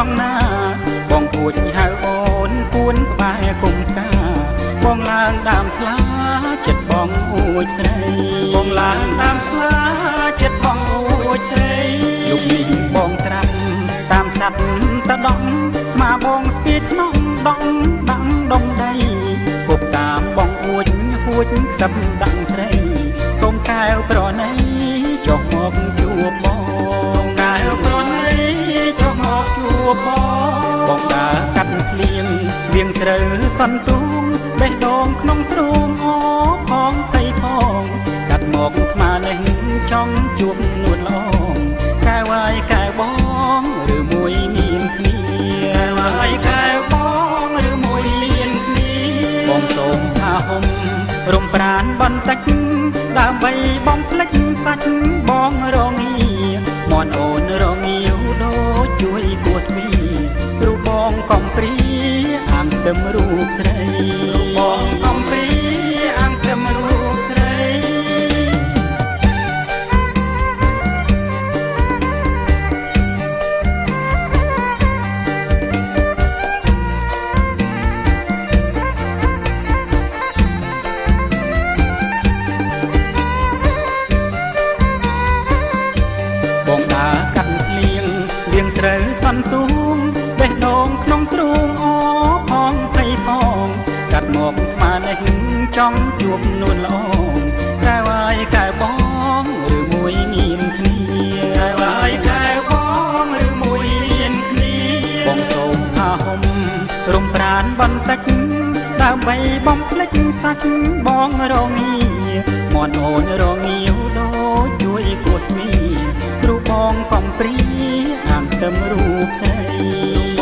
ងណាបងពួចហៅអូនពួនក្បែរគុំកាបងឡើងដើមស្លាចិត្តបងអួចស្រីបងឡើងដើមស្លាចិត្តបងអួចស្រីយប់នេះបងត្រាំតាមសัตว์តដងស្មាបងស្ពាយក្នុងដងដាំងដងដីគប់តាមបងអួចហួចខ្សឹបដាំងស្រីសូមកែវប្រណីចុះមកជួបបងសូមកែវប្រណីចុះមកជួបបងដើរកាត់ភ្លៀងវៀងស្រូវសន្ទូងបេះដូងក្នុងទ្រូងអូផងតៃផងកាត់មកថ្មនេះចង់ជួបនួនឡងកែវហើយកែវបងឬមួយមានគ្នាកែវហើយកែវបងឬមួយមានគ្នាបងសូមថាហុំរំប្រានបន្តិចដើម្បីបងភ្លេចសាច់បងរងាមន់អូនរងាវដូចជួយគួរទ្វីរូបបងកំព្រីអាងទឹមរូបស្រីរូបបងកំព្រីអាងទឹមរូបស្រីបងដើរកាត់លៀងលៀងស្រូវសន្ទូងបេះដូងក្នុងទ្រូងអូផងព្រៃផងកាត់មកស្មាននេះចង់ជួបនួនល្អកែវហើយកែវបងឬមួយមានគ្នាកែវហើយកែវបងឬមួយមានគ្នាបងសូមថាហុំរំប្រានបន្តិចដើម្បីបងភ្លេចសាច់បងរងាមន់អូនរងាវដូចជួយគួតមីរូបបងកំព្រីអាងទឹមរូបស្រី